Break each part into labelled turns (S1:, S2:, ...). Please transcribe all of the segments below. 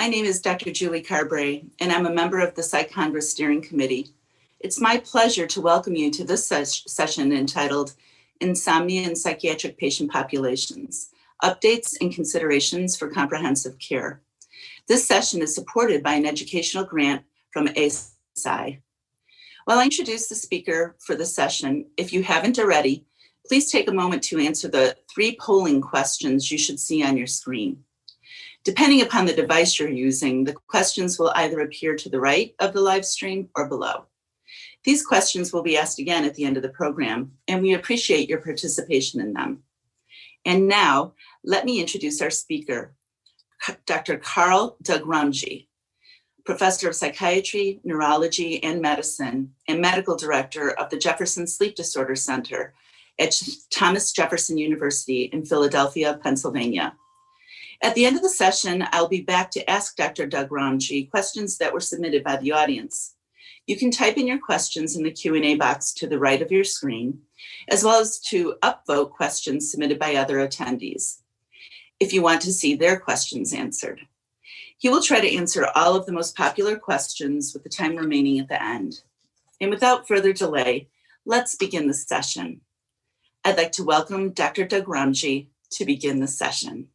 S1: My name is Dr. Julie Carbray, and I'm a member of the Psych Congress Steering Committee. It's my pleasure to welcome you to this session entitled Insomnia in Psychiatric Patient Populations, Updates and Considerations for Comprehensive Care. This session is supported by an educational grant from ASI. While I introduce the speaker for the session, if you haven't already, please take a moment to answer the 3 polling questions you should see on your screen. Depending upon the device you're using, the questions will either appear to the right of the live stream or below. These questions will be asked again at the end of the program, and we appreciate your participation in them. And now, let me introduce our speaker, Dr. Carl Dagramji, Professor of Psychiatry, Neurology, and Medicine, and Medical Director of the Jefferson Sleep Disorder Center at Thomas Jefferson University in Philadelphia, Pennsylvania. At the end of the session, I'll be back to ask Dr. Dagramji questions that were submitted by the audience. You can type in your questions in the Q&A box to the right of your screen, as well as to upvote questions submitted by other attendees, if you want to see their questions answered. He will try to answer all of the most popular questions with the time remaining at the end. And without further delay, let's begin the session. I'd like to welcome Dr. Dagramji to begin the session.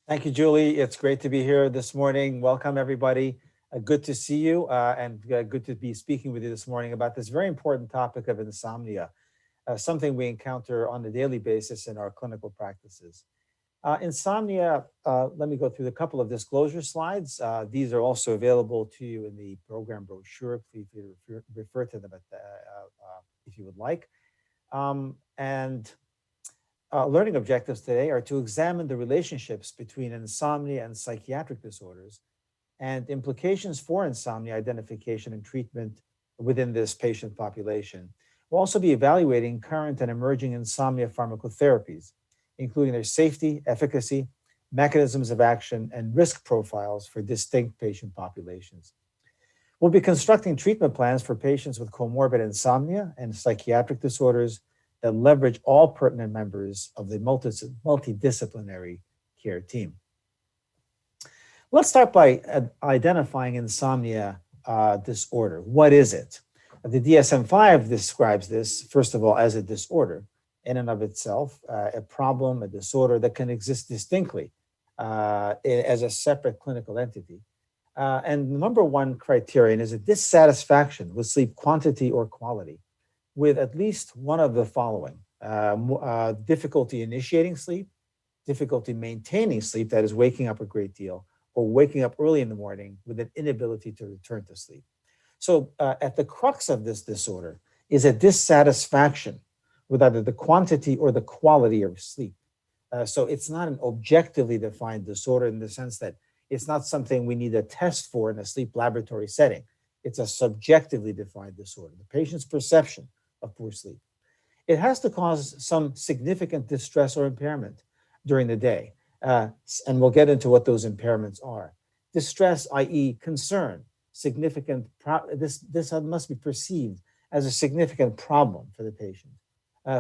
S2: Thank you, Julie. It's great to be here this morning. Welcome, everybody. Good to see you and good to be speaking with you this morning about this very important topic of insomnia, something we encounter on a daily basis in our clinical practices. Insomnia, let me go through a couple of disclosure slides. These are also available to you in the program brochure. Please refer to them if you would like. Learning objectives today are to examine the relationships between insomnia and psychiatric disorders and implications for insomnia identification and treatment within this patient population. We'll also be evaluating current and emerging insomnia pharmacotherapies, including their safety, efficacy, mechanisms of action, and risk profiles for distinct patient populations. We'll be constructing treatment plans for patients with comorbid insomnia and psychiatric disorders that leverage all pertinent members of the multidisciplinary care team. Let's start by identifying insomnia disorder. What is it? The DSM-5 describes this, first of all, as a disorder in and of itself, a problem, a disorder that can exist distinctly as a separate clinical entity. And the number 1 criterion is a dissatisfaction with sleep quantity or quality, with at least one of the following: difficulty initiating sleep, difficulty maintaining sleep, that is waking up a great deal, or waking up early in the morning with an inability to return to sleep. So at the crux of this disorder is a dissatisfaction with either the quantity or the quality of sleep. So it's not an objectively defined disorder in the sense that it's not something we need a test for in a sleep laboratory setting. It's a subjectively defined disorder, the patient's perception of poor sleep. It has to cause some significant distress or impairment during the day. And we'll get into what those impairments are. Distress, i.e. concern, significant, this must be perceived as a significant problem for the patient.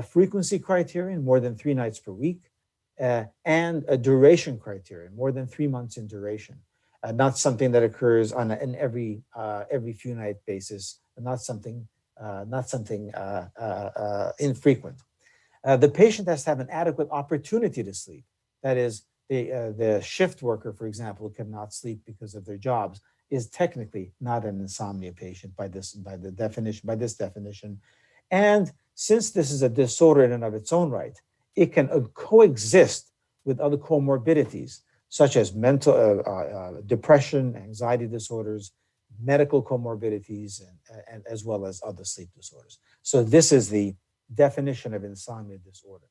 S2: Frequency criterion, more than 3 nights per week, and a duration criterion, more than 3 months in duration. Not something that occurs on an every few night basis, not something infrequent. The patient has to have an adequate opportunity to sleep. That is, the shift worker, for example, cannot sleep because of their jobs, is technically not an insomnia patient by this definition. And since this is a disorder in and of its own right, it can coexist with other comorbidities, such as mental depression, anxiety disorders, medical comorbidities, and as well as other sleep disorders. So this is the definition of insomnia disorder.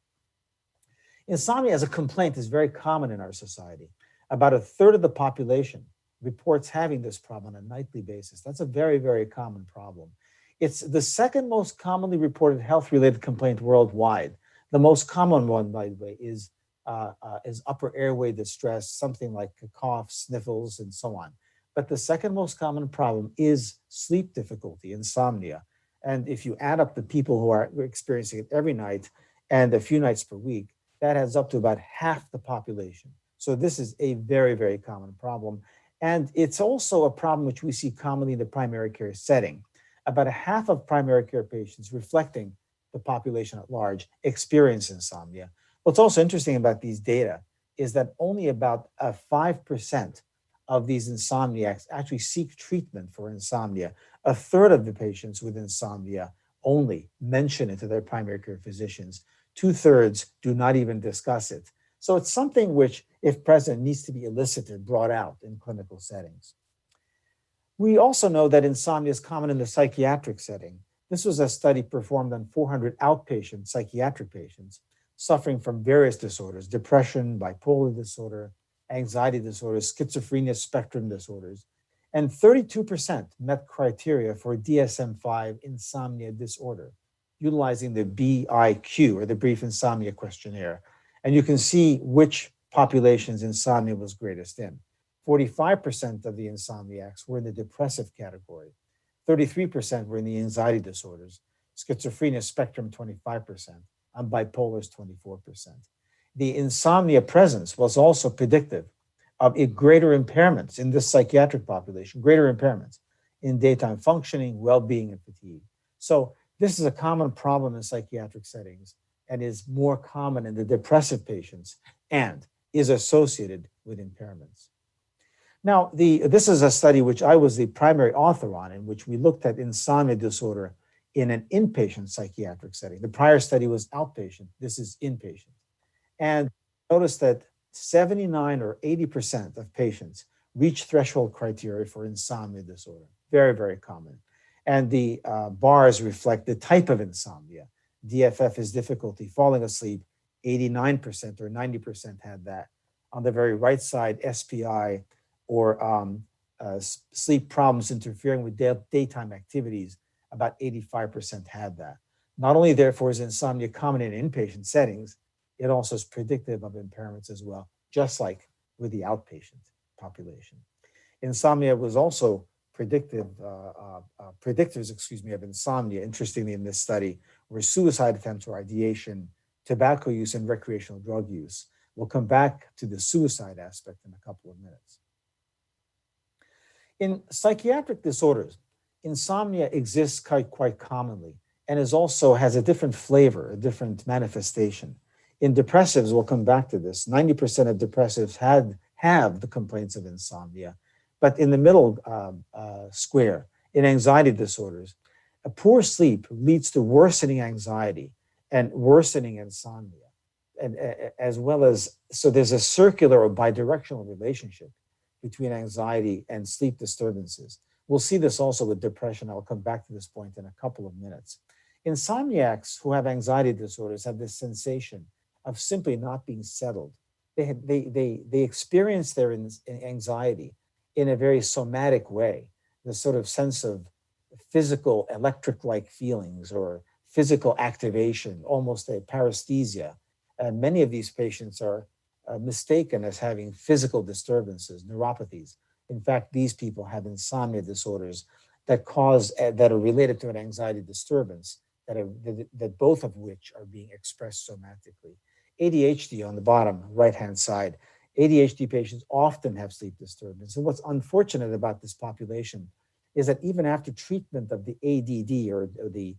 S2: Insomnia as a complaint is very common in our society. About 1/3 of the population reports having this problem on a nightly basis. That's a very, very common problem. It's the second most commonly reported health-related complaint worldwide. The most common one, by the way, is upper airway distress, something like cough, sniffles, and so on. But the second most common problem is sleep difficulty, insomnia. And if you add up the people who are experiencing it every night and a few nights per week, that adds up to about half the population. So this is a very, very common problem. And it's also a problem which we see commonly in the primary care setting. About a half of primary care patients, reflecting the population at large, experience insomnia. What's also interesting about these data is that only about 5% of these insomniacs actually seek treatment for insomnia. A third of the patients with insomnia only mention it to their primary care physicians. 2/3 do not even discuss it. So it's something which, if present, needs to be elicited, brought out in clinical settings. We also know that insomnia is common in the psychiatric setting. This was a study performed on 400 outpatient psychiatric patients suffering from various disorders: depression, bipolar disorder, anxiety disorders, schizophrenia spectrum disorders. And 32% met criteria for DSM-5 insomnia disorder, utilizing the BIQ, or the Brief Insomnia Questionnaire. And you can see which populations insomnia was greatest in. 45% of the insomniacs were in the depressive category. 33% were in the anxiety disorders, schizophrenia spectrum 25%, and bipolars 24%. The insomnia presence was also predictive of greater impairments in this psychiatric population, greater impairments in daytime functioning, well-being, and fatigue. So this is a common problem in psychiatric settings and is more common in the depressive patients and is associated with impairments. Now, this is a study which I was the primary author on, in which we looked at insomnia disorder in an inpatient psychiatric setting. The prior study was outpatient. This is inpatient. And notice that 79 or 80% of patients reach threshold criteria for insomnia disorder. Very, very common. And the bars reflect the type of insomnia. DFF is difficulty falling asleep. 89% or 90% had that. On the very right side, SPI, or sleep problems interfering with daytime activities, about 85% had that. Not only, therefore, is insomnia common in inpatient settings, it also is predictive of impairments as well, just like with the outpatient population. Insomnia was also predictors, of insomnia, interestingly, in this study, were suicide attempts or ideation, tobacco use, and recreational drug use. We'll come back to the suicide aspect in a couple of minutes. In psychiatric disorders, insomnia exists quite commonly and has a different flavor, a different manifestation. In depressives, we'll come back to this, 90% of depressives have the complaints of insomnia. But in the middle square, in anxiety disorders, a poor sleep leads to worsening anxiety and worsening insomnia. And as well as, so there's a circular or bidirectional relationship between anxiety and sleep disturbances. We'll see this also with depression. I'll come back to this point in a couple of minutes. Insomniacs who have anxiety disorders have this sensation of simply not being settled. They experience their anxiety in a very somatic way, the sort of sense of physical electric-like feelings or physical activation, almost a paresthesia. And many of these patients are mistaken as having physical disturbances, neuropathies. In fact, these people have insomnia disorders that are related to an anxiety disturbance, that both of which are being expressed somatically. ADHD on the bottom right-hand side. ADHD patients often have sleep disturbance. And what's unfortunate about this population is that even after treatment of the ADD, or the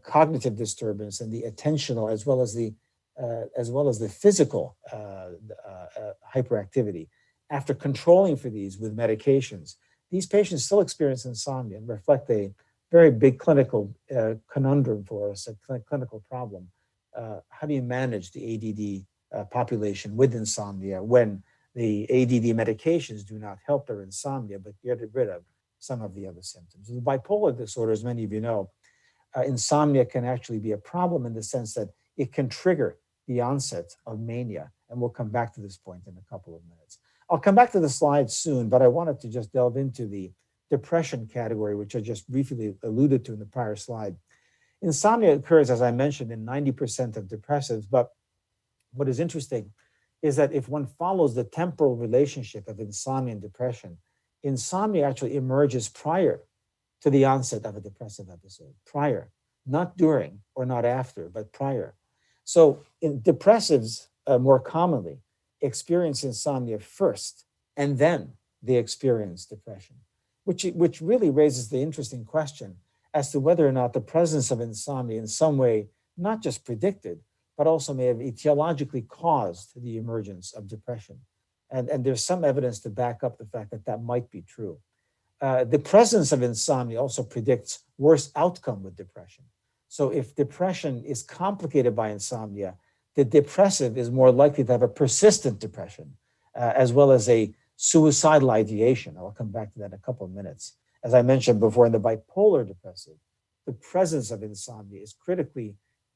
S2: cognitive disturbance, and the attentional, as well as the physical hyperactivity, after controlling for these with medications, these patients still experience insomnia and reflect a very big clinical conundrum for us, a clinical problem. How do you manage the ADD population with insomnia when the ADD medications do not help their insomnia, but get rid of some of the other symptoms? With bipolar disorder, as many of you know, insomnia can actually be a problem in the sense that it can trigger the onset of mania. And we'll come back to this point in a couple of minutes. I'll come back to the slides soon, but I wanted to just delve into the depression category, which I just briefly alluded to in the prior slide. Insomnia occurs, as I mentioned, in 90% of depressives, but what is interesting is that if one follows the temporal relationship of insomnia and depression, insomnia actually emerges prior to the onset of a depressive episode, prior, not during or not after, but prior. So in depressives, more commonly experience insomnia first, and then they experience depression, which really raises the interesting question as to whether or not the presence of insomnia in some way not just predicted, but also may have etiologically caused the emergence of depression. And there's some evidence to back up the fact that that might be true. The presence of insomnia also predicts worse outcome with depression. So if depression is complicated by insomnia, the depressive is more likely to have a persistent depression, as well as a suicidal ideation. I'll come back to that in a couple of minutes. As I mentioned before, in the bipolar depressive, the presence of insomnia is critical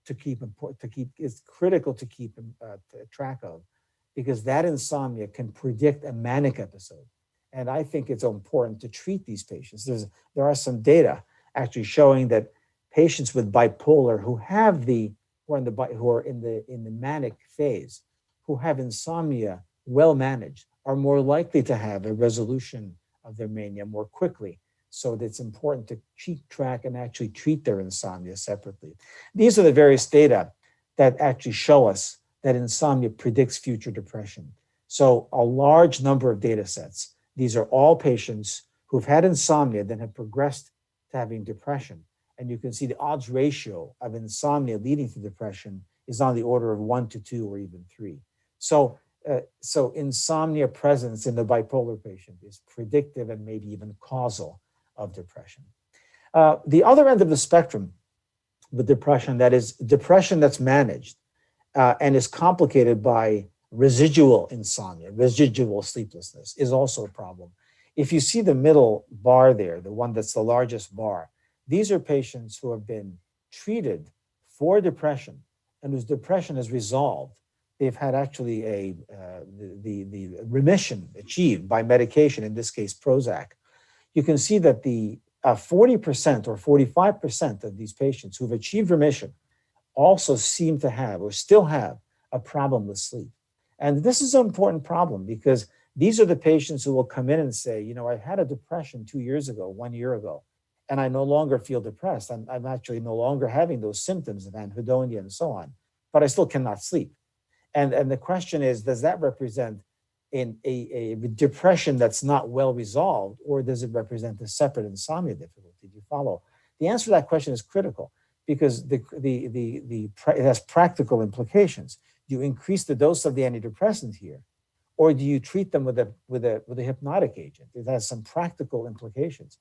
S2: to keep track of, because that insomnia can predict a manic episode. And I think it's important to treat these patients. There are some data actually showing that patients with bipolar who are in the manic phase, who have insomnia well managed, are more likely to have a resolution of their mania more quickly. So it's important to keep track and actually treat their insomnia separately. These are the various data that actually show us that insomnia predicts future depression. So a large number of data sets. These are all patients who've had insomnia, then have progressed to having depression. And you can see the odds ratio of insomnia leading to depression is on the order of 1 to 2 or even 3. So insomnia presence in the bipolar patient is predictive and maybe even causal of depression. The other end of the spectrum with depression, that is depression that's managed and is complicated by residual insomnia, residual sleeplessness, is also a problem. If you see the middle bar there, the one that's the largest bar, these are patients who have been treated for depression and whose depression is resolved. They've had actually the remission achieved by medication, in this case, Prozac. You can see that the 40% or 45% of these patients who've achieved remission also seem to have or still have a problem with sleep. And this is an important problem because these are the patients who will come in and say, you know, I had a depression 2 years ago, 1 year ago, and I no longer feel depressed. I'm actually no longer having those symptoms of anhedonia and so on, but I still cannot sleep. And the question is, does that represent a depression that's not well resolved, or does it represent a separate insomnia difficulty? Do you follow? The answer to that question is critical because it has practical implications. Do you increase the dose of the antidepressant here, or do you treat them with a hypnotic agent? It has some practical implications.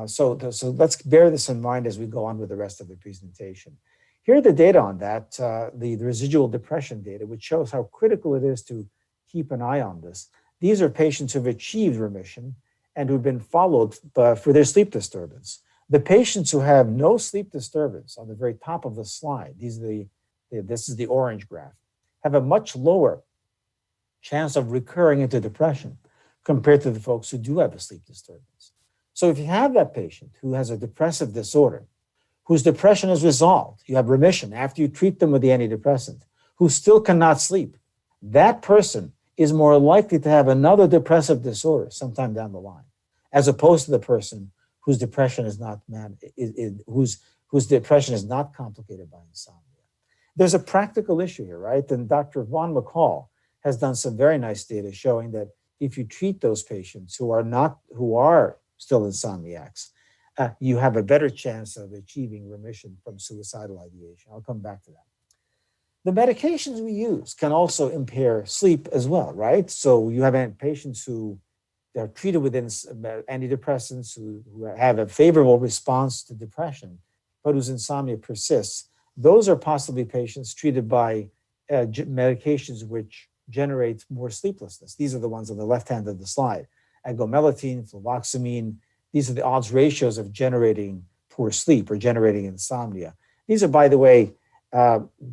S2: So let's bear this in mind as we go on with the rest of the presentation. Here are the data on that, the residual depression data, which shows how critical it is to keep an eye on this. These are patients who've achieved remission and who've been followed for their sleep disturbance. The patients who have no sleep disturbance on the very top of the slide, this is the orange graph, have a much lower chance of recurring into depression compared to the folks who do have a sleep disturbance. So if you have that patient who has a depressive disorder, whose depression is resolved, you have remission after you treat them with the antidepressant, who still cannot sleep, that person is more likely to have another depressive disorder sometime down the line, as opposed to the person whose depression is not whose depression is not complicated by insomnia. There's a practical issue here, right? And Dr. Von McCall has done some very nice data showing that if you treat those patients who are still insomniacs, you have a better chance of achieving remission from suicidal ideation. I'll come back to that. The medications we use can also impair sleep as well, right? So you have patients who are treated with antidepressants who have a favorable response to depression, but whose insomnia persists. Those are possibly patients treated by medications which generate more sleeplessness. These are the ones on the left hand of the slide. Agomelatine, fluvoxamine. These are the odds ratios of generating poor sleep or generating insomnia. These are, by the way,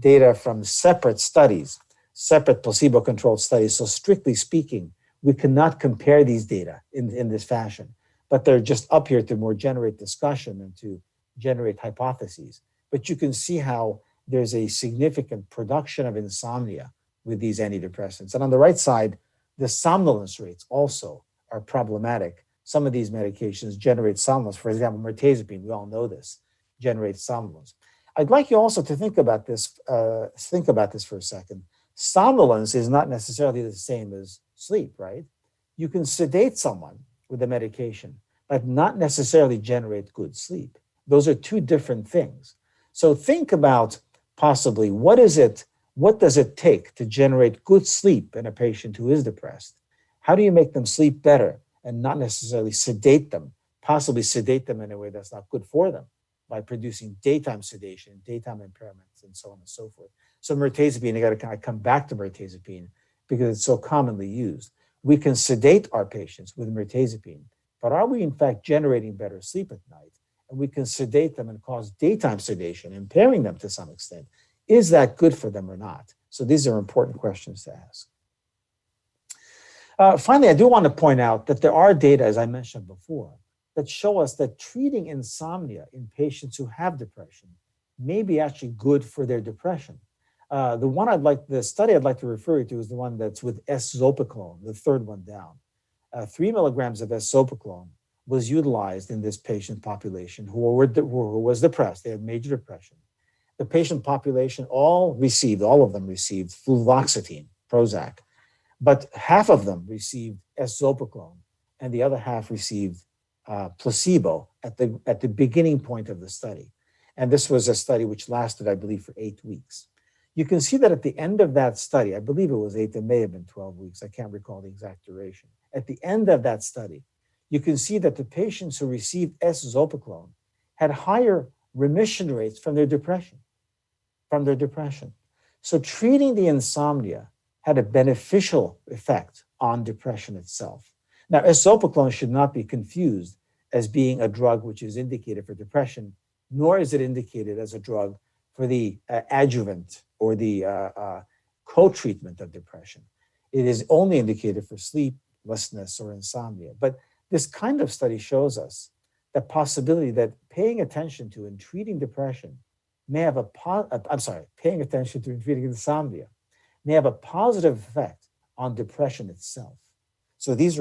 S2: data from separate studies, separate placebo-controlled studies. So strictly speaking, we cannot compare these data in this fashion, but they're just up here to more generate discussion and to generate hypotheses. But you can see how there's a significant production of insomnia with these antidepressants. And on the right side, the somnolence rates also are problematic. Some of these medications generate somnolence. For example, mirtazapine, we all know this, generates somnolence. I'd like you also to think about this for a second. Somnolence is not necessarily the same as sleep, right? You can sedate someone with a medication, but not necessarily generate good sleep. Those are two different things. So think about possibly what does it take to generate good sleep in a patient who is depressed? How do you make them sleep better and not necessarily sedate them, possibly sedate them in a way that's not good for them by producing daytime sedation, daytime impairments, and so on and so forth. So mirtazapine, I got to kind of come back to mirtazapine because it's so commonly used. We can sedate our patients with mirtazapine, but are we in fact generating better sleep at night? And we can sedate them and cause daytime sedation, impairing them to some extent. Is that good for them or not? So these are important questions to ask. Finally, I do want to point out that there are data, as I mentioned before, that show us that treating insomnia in patients who have depression may be actually good for their depression. The study I'd like to refer you to is the one that's with S-zopiclone, the third one down. 3 milligrams of S-zopiclone was utilized in this patient population who was depressed. They had major depression. The patient population all of them received fluvoxetine, Prozac, but half of them received S-zopiclone and the other half received placebo at the beginning point of the study. And this was a study which lasted, I believe, for 8 weeks. You can see that at the end of that study, I believe it was 8, it may have been 12 weeks, I can't recall the exact duration. At the end of that study, you can see that the patients who received S-zopiclone had higher remission rates from their depression. So treating the insomnia had a beneficial effect on depression itself. Now, S-zopiclone should not be confused as being a drug which is indicated for depression, nor is it indicated as a drug for the adjuvant or the co-treatment of depression. It is only indicated for sleeplessness or insomnia. But this kind of study shows us the possibility that paying attention to and treating depression may have paying attention to and treating insomnia may have a positive effect on depression itself. So these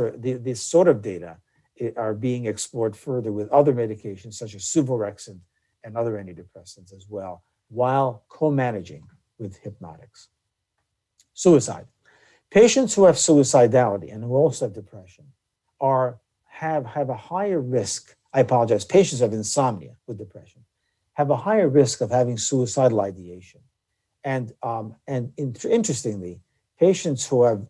S2: sort of data are being explored further with other medications such as Orexin and other antidepressants as well, while co-managing with hypnotics. Suicide. Patients who have suicidality and who also have depression have a higher risk. Patients who have insomnia with depression have a higher risk of having suicidal ideation. And interestingly, patients who have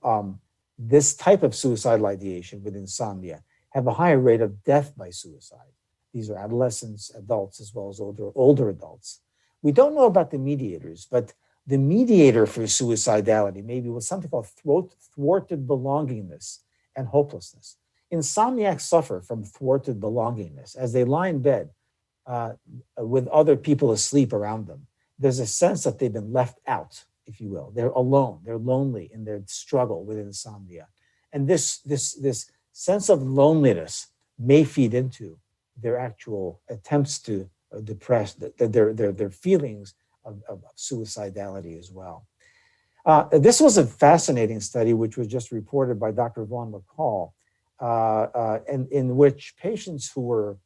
S2: this type of suicidal ideation with insomnia have a higher rate of death by suicide. These are adolescents, adults, as well as older adults. We don't know about the mediators, but the mediator for suicidality maybe was something called thwarted belongingness and hopelessness. Insomniacs suffer from thwarted belongingness. As they lie in bed with other people asleep around them, there's a sense that they've been left out, if you will. They're alone, they're lonely in their struggle with insomnia. And this sense of loneliness may feed into their actual attempts to depress, their feelings of suicidality as well. This was a fascinating study which was just reported by Dr. Vaughn McCall, in which patients who were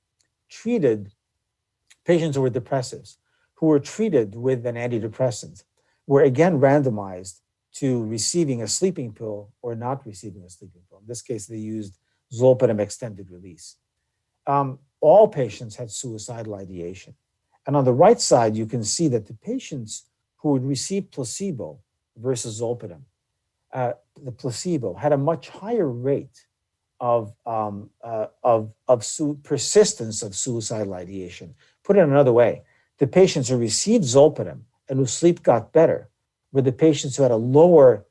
S2: depressives, who were treated with an antidepressant, were again randomized to receiving a sleeping pill or not receiving a sleeping pill. In this case, they used zolpidem extended release. All patients had suicidal ideation. And on the right side, you can see that the patients who would receive placebo versus zolpidem, the placebo had a much higher rate of persistence of suicidal ideation. Put it another way, the patients who received zolpidem and whose sleep got better were the patients who had a lower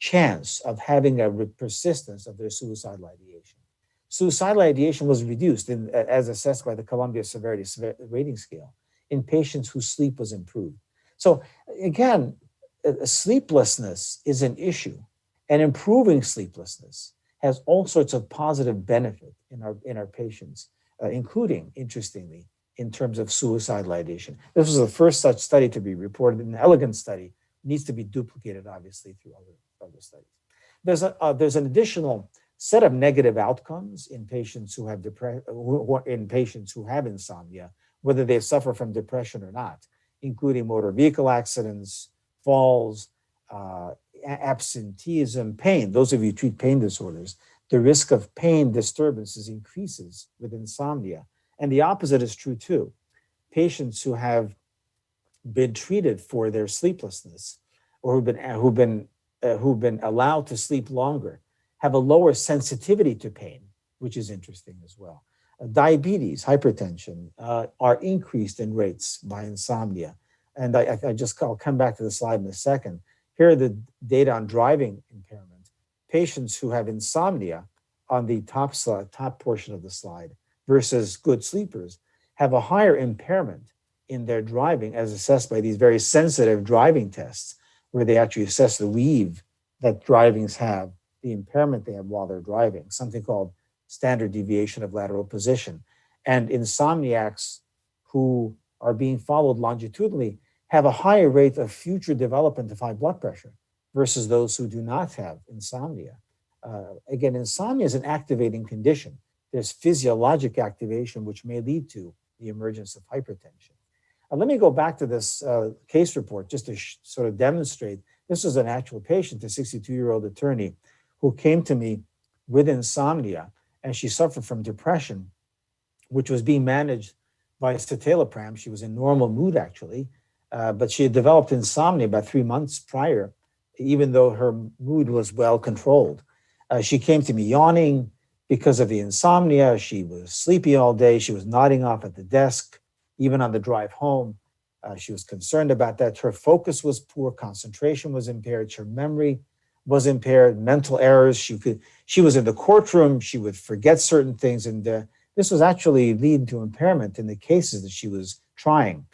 S2: chance of having a persistence of their suicidal ideation. Suicidal ideation was reduced as assessed by the Columbia Severity Rating Scale in patients whose sleep was improved. So again, sleeplessness is an issue, and improving sleeplessness has all sorts of positive benefit in our patients, including, interestingly, in terms of suicidal ideation. This was the first such study to be reported. An elegant study needs to be duplicated, obviously, through other studies. There's an additional set of negative outcomes in patients who have patients who have insomnia, whether they suffer from depression or not, including motor vehicle accidents, falls, absenteeism, pain. Those of you who treat pain disorders, the risk of pain disturbances increases with insomnia. And the opposite is true too. Patients who have been treated for their sleeplessness or who've been allowed to sleep longer have a lower sensitivity to pain, which is interesting as well. Diabetes, hypertension are increased in rates by insomnia. And I'll come back to the slide in a second. Here are the data on driving impairment. Patients who have insomnia on the top portion of the slide versus good sleepers have a higher impairment in their driving as assessed by these very sensitive driving tests where they actually assess the weave that drivings have, the impairment they have while they're driving, something called standard deviation of lateral position. And insomniacs who are being followed longitudinally have a higher rate of future development of high blood pressure versus those who do not have insomnia. Again, insomnia is an activating condition. There's physiologic activation, which may lead to the emergence of hypertension. Let me go back to this case report just to sort of demonstrate. This was an actual patient, a 62-year-old attorney, who came to me with insomnia, and she suffered from depression, which was being managed by citalopram. She was in normal mood, actually, but she had developed insomnia about 3 months prior, even though her mood was well controlled. She came to me yawning because of the insomnia. She was sleepy all day. She was nodding off at the desk, even on the drive home. She was concerned about that. Her focus was poor, concentration was impaired, her memory was impaired, mental errors. She was in the courtroom, she would forget certain things, and this was actually leading to impairment in the cases that she was trying.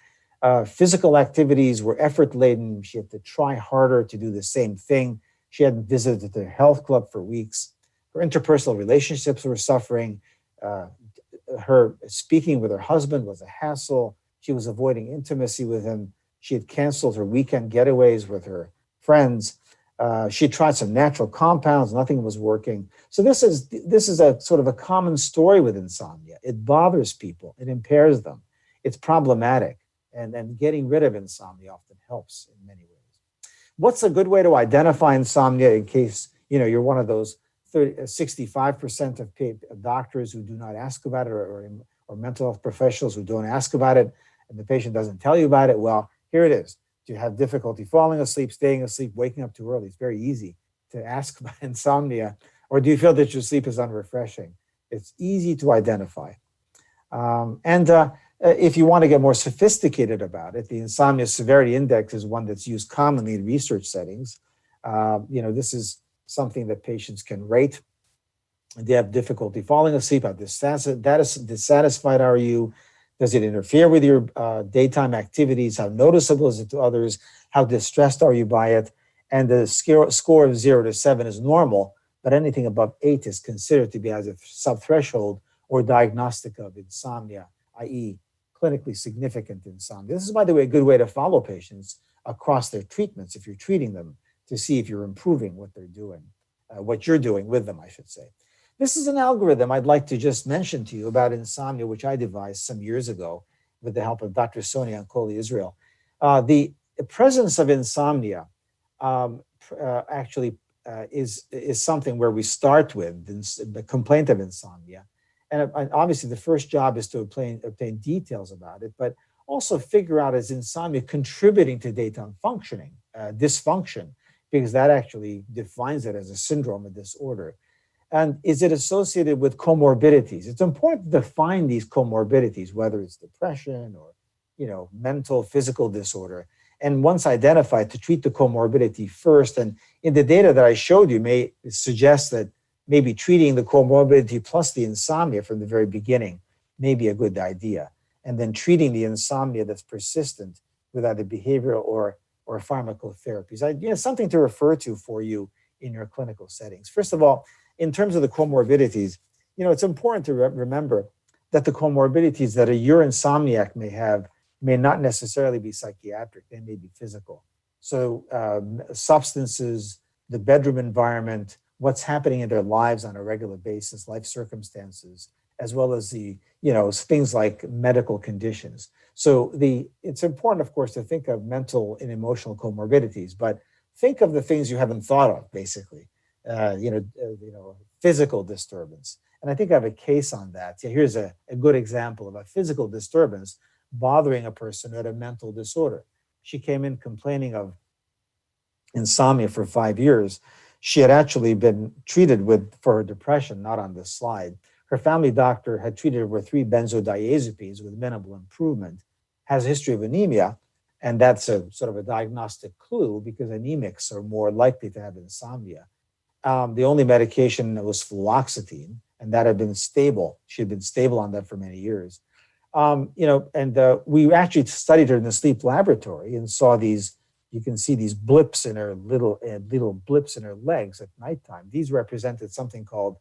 S2: Physical activities were effort-laden. She had to try harder to do the same thing. She hadn't visited the health club for weeks. Her interpersonal relationships were suffering. Her speaking with her husband was a hassle. She was avoiding intimacy with him. She had canceled her weekend getaways with her friends. She tried some natural compounds, nothing was working. So this is a sort of a common story with insomnia. It bothers people, it impairs them, it's problematic, and getting rid of insomnia often helps in many ways. What's a good way to identify insomnia in case you're one of those 65% of doctors who do not ask about it, or mental health professionals who don't ask about it, and the patient doesn't tell you about it? Well, here it is. Do you have difficulty falling asleep, staying asleep, waking up too early? It's very easy to ask about insomnia. Or do you feel that your sleep is unrefreshing? It's easy to identify. If you want to get more sophisticated about it, the Insomnia Severity Index is one that's used commonly in research settings. This is something that patients can rate. They have difficulty falling asleep. How dissatisfied are you? Does it interfere with your daytime activities? How noticeable is it to others? How distressed are you by it? And the score of 0 to 7 is normal, but anything above 8 is considered to be as a subthreshold or diagnostic of insomnia, i.e. clinically significant insomnia. This is, by the way, a good way to follow patients across their treatments if you're treating them, to see if you're improving what they're doing, what you're doing with them, I should say. This is an algorithm I'd like to just mention to you about insomnia, which I devised some years ago with the help of Dr. Sonia Ankoli Israel. The presence of insomnia is something where we start with the complaint of insomnia. And obviously the first job is to obtain details about it, but also figure out, is insomnia contributing to daytime functioning, dysfunction, because that actually defines it as a syndrome, a disorder. And is it associated with comorbidities? It's important to define these comorbidities, whether it's depression or, mental, physical disorder. And once identified, to treat the comorbidity first. And in the data that I showed you may suggest that maybe treating the comorbidity plus the insomnia from the very beginning may be a good idea. And then treating the insomnia that's persistent with either behavioral or pharmacotherapies. Something to refer to for you in your clinical settings. First of all, in terms of the comorbidities, it's important to remember that the comorbidities that a insomniac may have may not necessarily be psychiatric, they may be physical. So substances, the bedroom environment, what's happening in their lives on a regular basis, life circumstances, as well as the, things like medical conditions. So it's important, of course, to think of mental and emotional comorbidities, but think of the things you haven't thought of, basically. physical disturbance. And I think I have a case on that. So here's a good example of a physical disturbance bothering a person who had a mental disorder. She came in complaining of insomnia for 5 years. She had actually been treated for her depression, not on this slide. Her family doctor had treated her with 3 benzodiazepines with minimal improvement, has a history of anemia, and that's a sort of a diagnostic clue because anemics are more likely to have insomnia. The only medication was fluoxetine, and that had been stable. She had been stable on that for many years. We actually studied her in the sleep laboratory and saw these. You can see these blips in her little blips in her legs at nighttime. These represented something called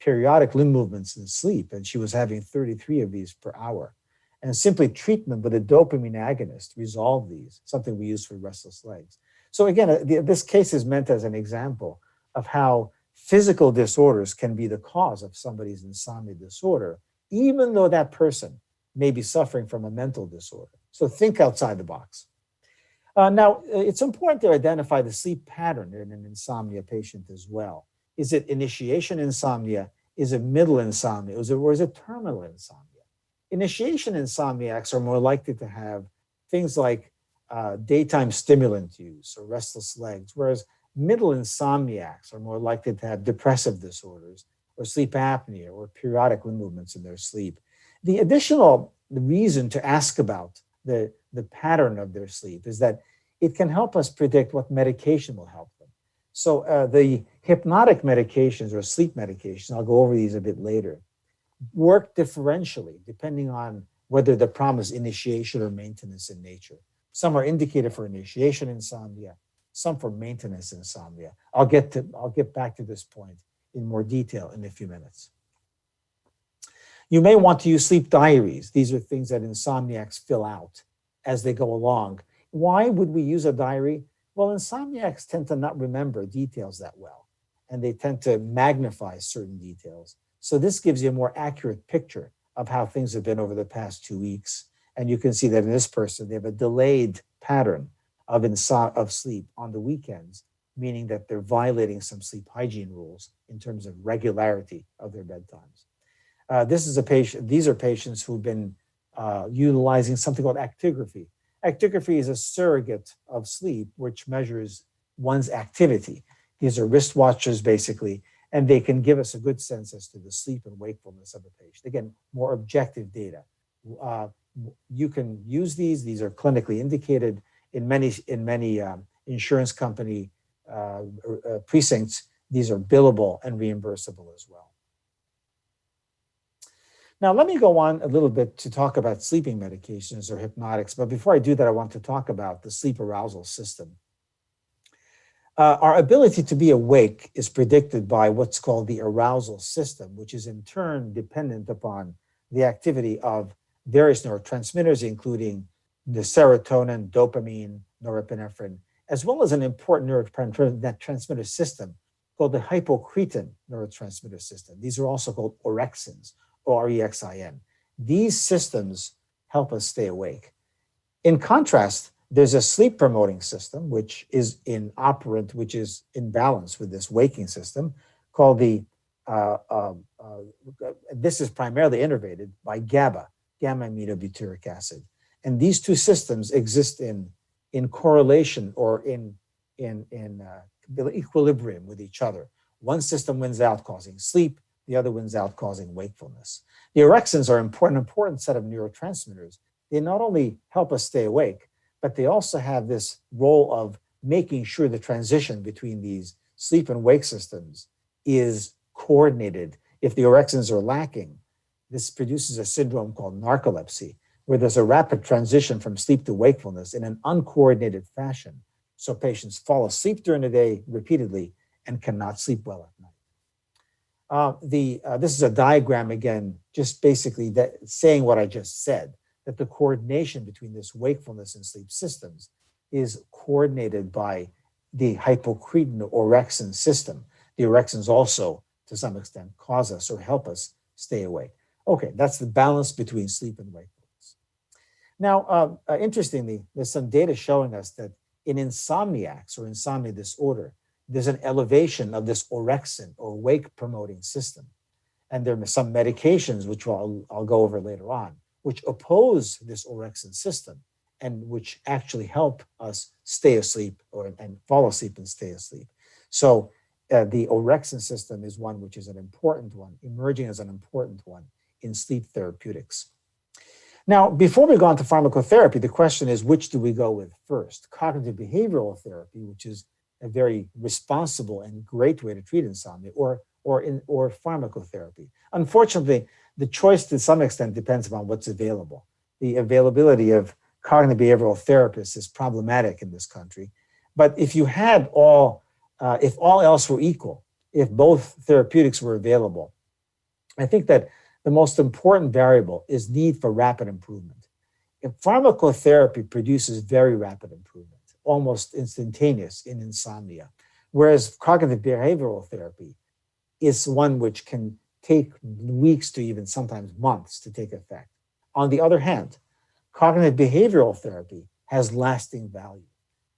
S2: periodic limb movements in sleep, and she was having 33 of these per hour. And simply treatment with a dopamine agonist resolved these, something we use for restless legs. So again, this case is meant as an example of how physical disorders can be the cause of somebody's insomnia disorder, even though that person may be suffering from a mental disorder. So think outside the box. Now, it's important to identify the sleep pattern in an insomnia patient as well. Is it initiation insomnia? Is it middle insomnia? Or is it terminal insomnia? Initiation insomniacs are more likely to have things like daytime stimulant use or restless legs, whereas middle insomniacs are more likely to have depressive disorders or sleep apnea or periodic limb movements in their sleep. The additional reason to ask about the pattern of their sleep is that it can help us predict what medication will help them. So the hypnotic medications or sleep medications, I'll go over these a bit later, work differentially depending on whether the problem is initiation or maintenance in nature. Some are indicated for initiation insomnia, some for maintenance insomnia. I'll get back to this point in more detail in a few minutes. You may want to use sleep diaries. These are things that insomniacs fill out as they go along. Why would we use a diary? Well, insomniacs tend to not remember details that well, and they tend to magnify certain details. So this gives you a more accurate picture of how things have been over the past 2 weeks. And you can see that in this person, they have a delayed pattern of sleep on the weekends, meaning that they're violating some sleep hygiene rules in terms of regularity of their bedtimes. These are patients who've been utilizing something called actigraphy. Actigraphy is a surrogate of sleep, which measures one's activity. These are wristwatchers, basically, and they can give us a good sense as to the sleep and wakefulness of a patient. Again, more objective data. You can use these. These are clinically indicated in many insurance company precincts. These are billable and reimbursable as well. Now, let me go on a little bit to talk about sleeping medications or hypnotics. But before I do that, I want to talk about the sleep arousal system. Our ability to be awake is predicted by what's called the arousal system, which is in turn dependent upon the activity of various neurotransmitters, including the serotonin, dopamine, norepinephrine, as well as an important neurotransmitter system called the hypocretin neurotransmitter system. These are also called orexins, O-R-E-X-I-N. These systems help us stay awake. In contrast, there's a sleep promoting system, which is in balance with this waking system, called this is primarily innervated by GABA, gamma-aminobutyric acid. And these two systems exist in correlation or in equilibrium with each other. One system wins out causing sleep, the other wins out causing wakefulness. The orexins are an important set of neurotransmitters. They not only help us stay awake, but they also have this role of making sure the transition between these sleep and wake systems is coordinated. If the orexins are lacking, this produces a syndrome called narcolepsy, where there's a rapid transition from sleep to wakefulness in an uncoordinated fashion. So patients fall asleep during the day repeatedly and cannot sleep well at night. This is a diagram, again, just basically saying what I just said, that the coordination between this wakefulness and sleep systems is coordinated by the hypocretin orexin system. The orexins also, to some extent, cause us or help us stay awake. Okay, that's the balance between sleep and wakefulness. Now, interestingly, there's some data showing us that in insomniacs or insomnia disorder, there's an elevation of this orexin or wake promoting system. And there are some medications, which I'll go over later on, which oppose this orexin system and which actually help us stay asleep and fall asleep and stay asleep. So the orexin system is one which is an important one, emerging as an important one in sleep therapeutics. Now, before we go on to pharmacotherapy, the question is, which do we go with first? Cognitive behavioral therapy, which is a very responsible and great way to treat insomnia, or pharmacotherapy. Unfortunately, the choice to some extent depends upon what's available. The availability of cognitive behavioral therapists is problematic in this country. But if you had if all else were equal, if both therapeutics were available, I think that the most important variable is need for rapid improvement. If pharmacotherapy produces very rapid improvement, almost instantaneous in insomnia, whereas cognitive behavioral therapy is one which can take weeks to even sometimes months to take effect. On the other hand, cognitive behavioral therapy has lasting value.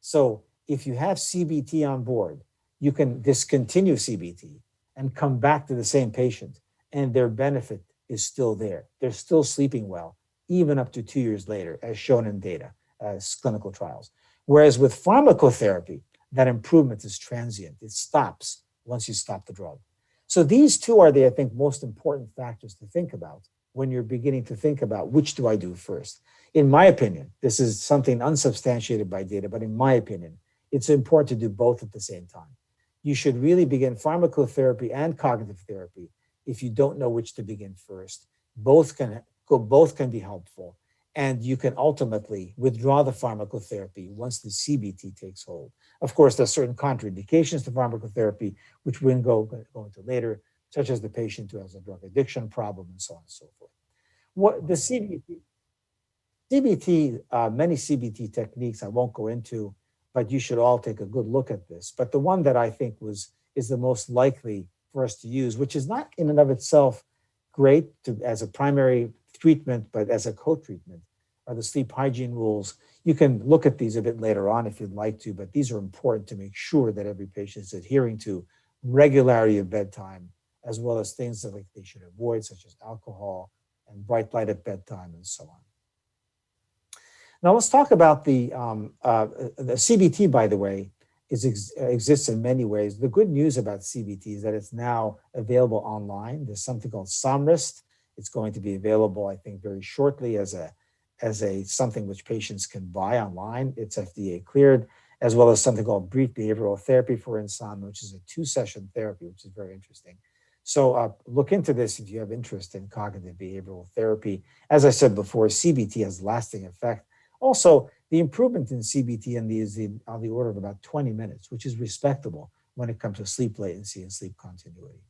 S2: So if you have CBT on board, you can discontinue CBT and come back to the same patient, and their benefit is still there. They're still sleeping well, even up to 2 years later, as shown in data, as clinical trials. Whereas with pharmacotherapy, that improvement is transient. It stops once you stop the drug. So these two are the, I think, most important factors to think about when you're beginning to think about which do I do first. In my opinion, this is something unsubstantiated by data, but in my opinion, it's important to do both at the same time. You should really begin pharmacotherapy and cognitive therapy if you don't know which to begin first. Both can be helpful, and you can ultimately withdraw the pharmacotherapy once the CBT takes hold. Of course, there are certain contraindications to pharmacotherapy, which we'll go into later, such as the patient who has a drug addiction problem and so on and so forth. What the many CBT techniques I won't go into, but you should all take a good look at this. But the one that I think is the most likely for us to use, which is not in and of itself great as a primary treatment, but as a co-treatment, are the sleep hygiene rules. You can look at these a bit later on if you'd like to, but these are important to make sure that every patient is adhering to regularity of bedtime, as well as things that they should avoid, such as alcohol and bright light at bedtime and so on. Now let's talk about the CBT, by the way, exists in many ways. The good news about CBT is that it's now available online. There's something called Somryst. It's going to be available, I think, very shortly as something which patients can buy online. It's FDA cleared, as well as something called brief behavioral therapy for insomnia, which is a 2-session therapy, which is very interesting. So look into this if you have interest in cognitive behavioral therapy. As I said before, CBT has lasting effect. Also, the improvement in CBT is on the order of about 20 minutes, which is respectable when it comes to sleep latency and sleep continuity.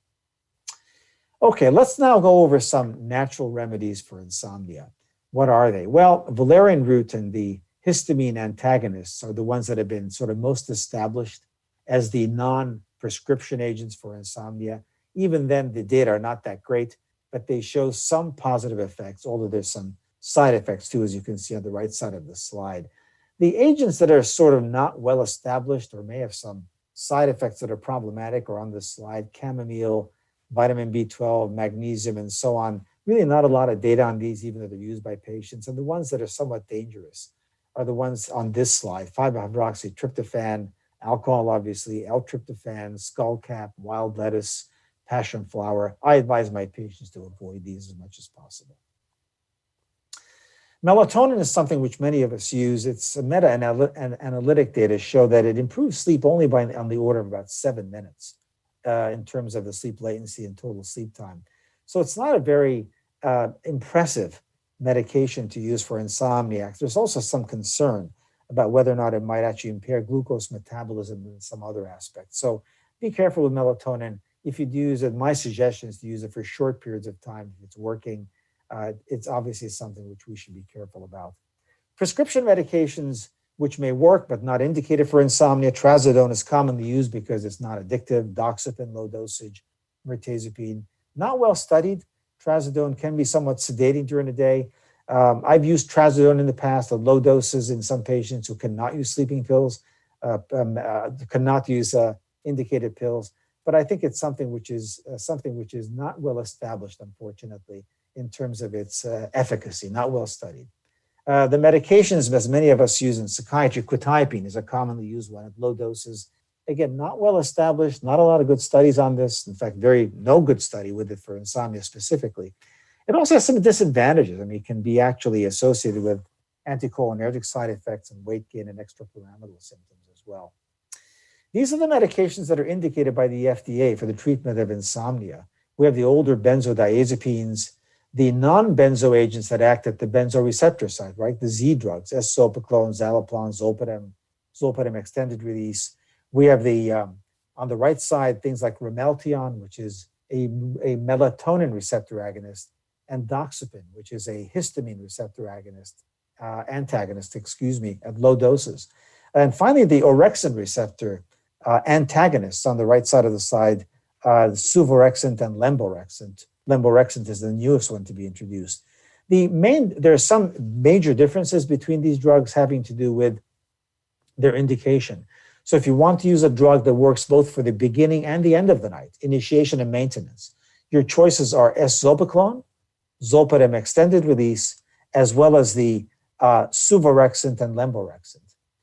S2: Okay, let's now go over some natural remedies for insomnia. What are they? Well, valerian root and the histamine antagonists are the ones that have been sort of most established as the non-prescription agents for insomnia. Even then, the data are not that great, but they show some positive effects, although there's some side effects too, as you can see on the right side of the slide. The agents that are sort of not well established or may have some side effects that are problematic are on this slide: chamomile, vitamin B12, magnesium, and so on. Really not a lot of data on these, even though they're used by patients. And the ones that are somewhat dangerous are the ones on this slide: 5-hydroxytryptophan, alcohol, obviously, L-tryptophan, skullcap, wild lettuce, passion flower. I advise my patients to avoid these as much as possible. Melatonin is something which many of us use. It's meta-analytic data show that it improves sleep only on the order of about 7 minutes in terms of the sleep latency and total sleep time. So it's not a very impressive medication to use for insomniacs. There's also some concern about whether or not it might actually impair glucose metabolism and some other aspects. So be careful with melatonin. If you use it, my suggestion is to use it for short periods of time if it's working. It's obviously something which we should be careful about. Prescription medications which may work but not indicated for insomnia: trazodone is commonly used because it's not addictive. Doxepin, low dosage, mirtazapine, not well studied. Trazodone can be somewhat sedating during the day. I've used trazodone in the past at low doses in some patients who cannot use sleeping pills, cannot use indicated pills. But I think it's something which is not well established, unfortunately, in terms of its efficacy, not well studied. The medications, as many of us use in psychiatry, quetiapine is a commonly used one at low doses. Again, not well established, not a lot of good studies on this. In fact, no good study with it for insomnia specifically. It also has some disadvantages. I mean, it can be actually associated with anticholinergic side effects and weight gain and extrapyramidal symptoms as well. These are the medications that are indicated by the FDA for the treatment of insomnia. We have the older benzodiazepines, the non-benzo agents that act at the benzoreceptor site, right? The Z drugs, S-sopacolone, zaloplan, zolpidem extended release. We have on the right side, things like ramelteon, which is a melatonin receptor agonist, and doxepin, which is a histamine receptor antagonist, at low doses. And finally, the orexin receptor antagonists on the right side of the slide, suvorexant and lemborexant. Lemborexant is the newest one to be introduced. There are some major differences between these drugs having to do with their indication. So if you want to use a drug that works both for the beginning and the end of the night, initiation and maintenance, your choices are S-sopacolone, zolpidem extended release, as well as the suvorexant and lemborexant.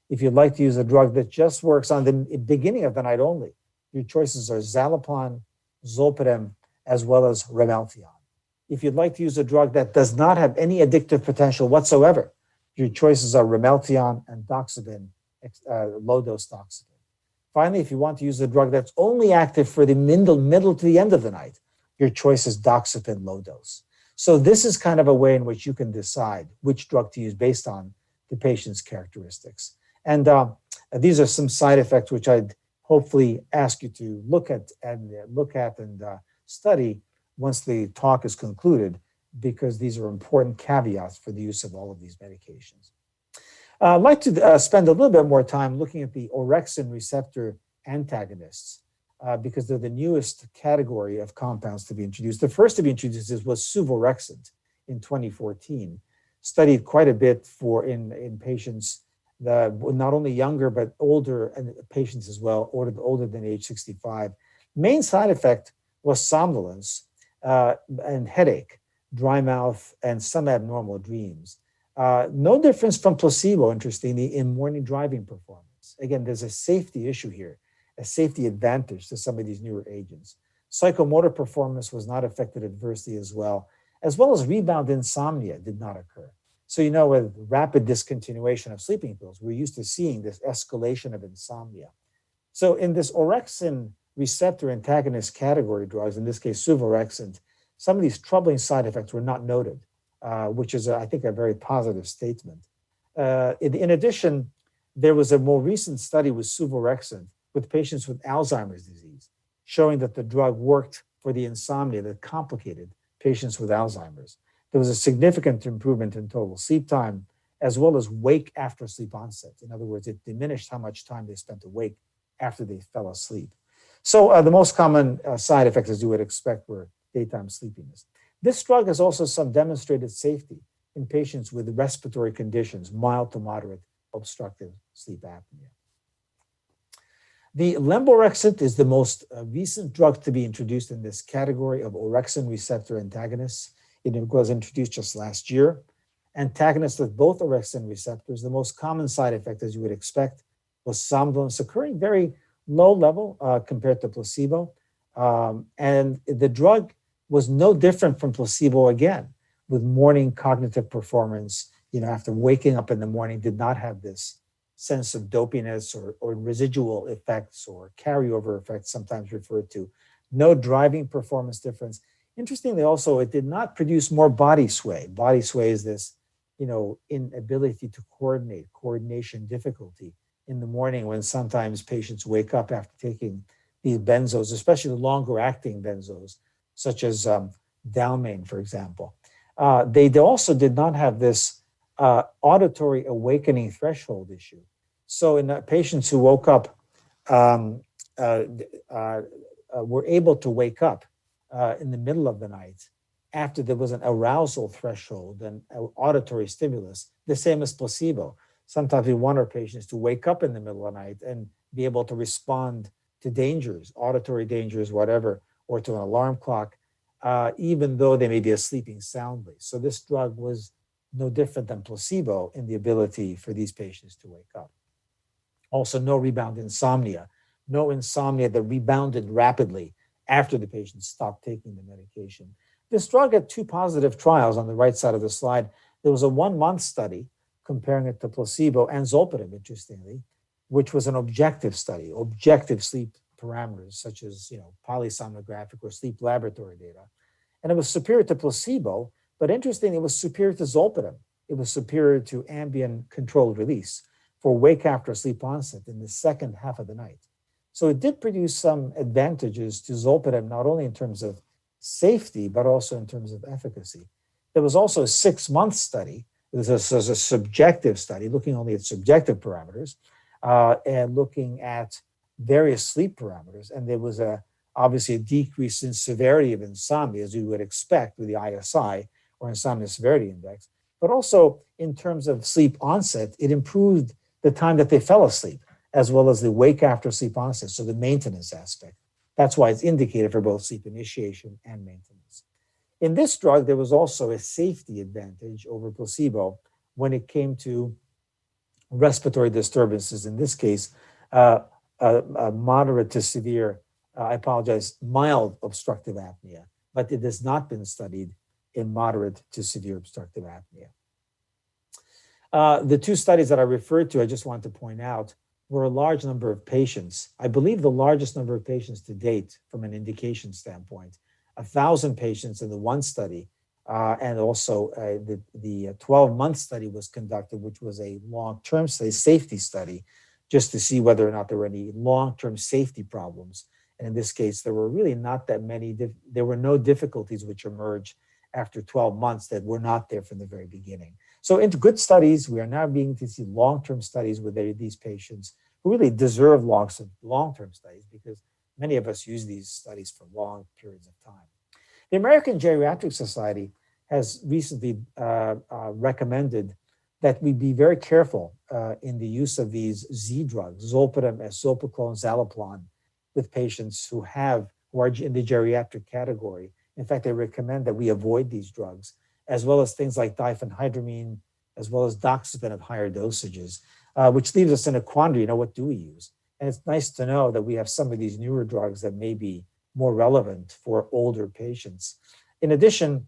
S2: If you'd like to use a drug that just works on the beginning of the night only, your choices are zaloplan, zolpidem, as well as ramelteon. If you'd like to use a drug that does not have any addictive potential whatsoever, your choices are ramelteon and doxepin, low-dose doxepin. Finally, if you want to use a drug that's only active for the middle to the end of the night, your choice is doxepin low dose. So this is kind of a way in which you can decide which drug to use based on the patient's characteristics. And these are some side effects which I'd hopefully ask you to look at and study once the talk is concluded, because these are important caveats for the use of all of these medications. I'd like to spend a little bit more time looking at the orexin receptor antagonists, because they're the newest category of compounds to be introduced. The first to be introduced was suvorexant in 2014, studied quite a bit in patients, not only younger, but older and patients as well, older than age 65. Main side effect was somnolence and headache, dry mouth, and some abnormal dreams. No difference from placebo, interestingly, in morning driving performance. Again, there's a safety issue here, a safety advantage to some of these newer agents. Psychomotor performance was not affected adversely as well as rebound insomnia did not occur. So, with rapid discontinuation of sleeping pills, we're used to seeing this escalation of insomnia. So in this orexin receptor antagonist category drugs, in this case, suvorexant, some of these troubling side effects were not noted, which is, I think, a very positive statement. In addition, there was a more recent study with suvorexant with patients with Alzheimer's disease, showing that the drug worked for the insomnia that complicated patients with Alzheimer's. There was a significant improvement in total sleep time, as well as wake after sleep onset. In other words, it diminished how much time they spent awake after they fell asleep. So the most common side effects, as you would expect, were daytime sleepiness. This drug has also some demonstrated safety in patients with respiratory conditions, mild to moderate obstructive sleep apnea. The lemborexant is the most recent drug to be introduced in this category of orexin receptor antagonists. It was introduced just last year. Antagonists with both orexin receptors, the most common side effect, as you would expect, was somnolence occurring very low level compared to placebo. And the drug was no different from placebo again, with morning cognitive performance, after waking up in the morning, did not have this sense of dopiness or residual effects or carryover effects, sometimes referred to. No driving performance difference. Interestingly, also, it did not produce more body sway. Body sway is this, inability to coordination difficulty in the morning when sometimes patients wake up after taking these benzos, especially the longer acting benzos, such as Dalmane, for example. They also did not have this auditory awakening threshold issue. So in patients who woke up, were able to wake up in the middle of the night after there was an arousal threshold and auditory stimulus, the same as placebo. Sometimes we want our patients to wake up in the middle of the night and be able to respond to dangers, auditory dangers, whatever, or to an alarm clock, even though they may be sleeping soundly. So this drug was no different than placebo in the ability for these patients to wake up. Also, no rebound insomnia, no insomnia that rebounded rapidly after the patient stopped taking the medication. This drug had 2 positive trials on the right side of the slide. There was a 1-month study comparing it to placebo and zolpidem, interestingly, which was an objective study, objective sleep parameters such as polysomnographic or sleep laboratory data. And it was superior to placebo, but interestingly, it was superior to zolpidem. It was superior to ambient controlled release for wake after sleep onset in the second half of the night. So it did produce some advantages to zolpidem, not only in terms of safety, but also in terms of efficacy. There was also a 6-month study. This was a subjective study looking only at subjective parameters and looking at various sleep parameters. And there was obviously a decrease in severity of insomnia, as you would expect with the ISI or insomnia severity index. But also in terms of sleep onset, it improved the time that they fell asleep, as well as the wake after sleep onset, so the maintenance aspect. That's why it's indicated for both sleep initiation and maintenance. In this drug, there was also a safety advantage over placebo when it came to respiratory disturbances, in this case, moderate to severe, mild obstructive apnea, but it has not been studied in moderate to severe obstructive apnea. The 2 studies that I referred to, I just want to point out, were a large number of patients. I believe the largest number of patients to date from an indication standpoint, 1,000 patients in the 1 study, and also the 12-month study was conducted, which was a long-term study, safety study, just to see whether or not there were any long-term safety problems. And in this case, there were really not that many, there were no difficulties which emerged after 12 months that were not there from the very beginning. So into good studies, we are now beginning to see long-term studies with these patients who really deserve long-term studies, because many of us use these studies for long periods of time. The American Geriatric Society has recently recommended that we be very careful in the use of these Z drugs, zolpidem, eszopiclone, zaleplon, with patients who are in the geriatric category. In fact, they recommend that we avoid these drugs, as well as things like diphenhydramine, as well as doxepin at higher dosages, which leaves us in a quandary. What do we use? And it's nice to know that we have some of these newer drugs that may be more relevant for older patients. In addition,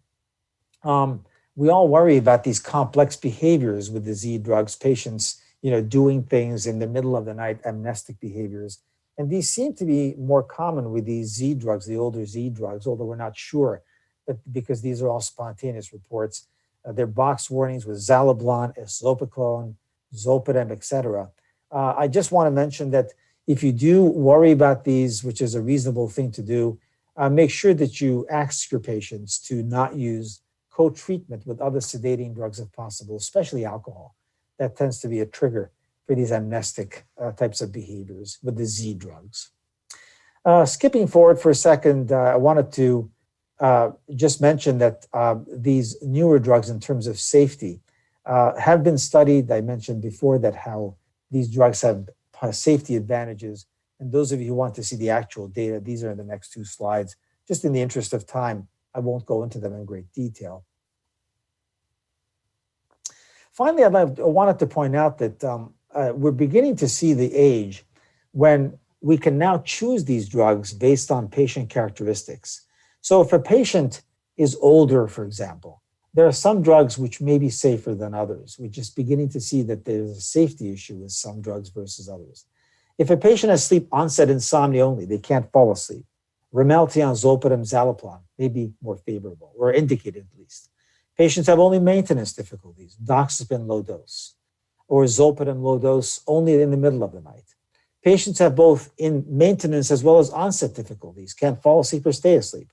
S2: we all worry about these complex behaviors with the Z drugs, patients, doing things in the middle of the night, amnestic behaviors. And these seem to be more common with these Z drugs, the older Z drugs, although we're not sure, but because these are all spontaneous reports. They're box warnings with zaleplon, eszopiclone, zolpidem, etc. I just want to mention that if you do worry about these, which is a reasonable thing to do, make sure that you ask your patients to not use co-treatment with other sedating drugs if possible, especially alcohol. That tends to be a trigger for these amnestic types of behaviors with the Z drugs. Skipping forward for a second, I wanted to just mention that these newer drugs in terms of safety have been studied. I mentioned before that how these drugs have safety advantages. And those of you who want to see the actual data, these are in the next 2 slides. Just in the interest of time, I won't go into them in great detail. Finally, I wanted to point out that we're beginning to see the age when we can now choose these drugs based on patient characteristics. So if a patient is older, for example, there are some drugs which may be safer than others. We're just beginning to see that there's a safety issue with some drugs versus others. If a patient has sleep onset insomnia only, they can't fall asleep, Ramelteon, zolpidem, zaleplon may be more favorable, or indicated at least. Patients have only maintenance difficulties, doxepin low dose, or zolpidem low dose only in the middle of the night. Patients have both in maintenance as well as onset difficulties, can't fall asleep or stay asleep.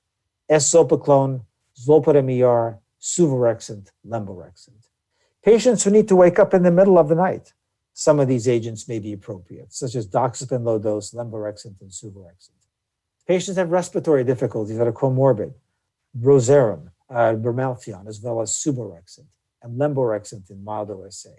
S2: Eszopiclone, zolpidem ER, suvorexant, lemborexant. Patients who need to wake up in the middle of the night, some of these agents may be appropriate, such as doxepin low dose, lemborexant, and suvorexant. Patients have respiratory difficulties that are comorbid, Roserum, Ramelteon, as well as suvorexant, and lemborexant in mild OSA.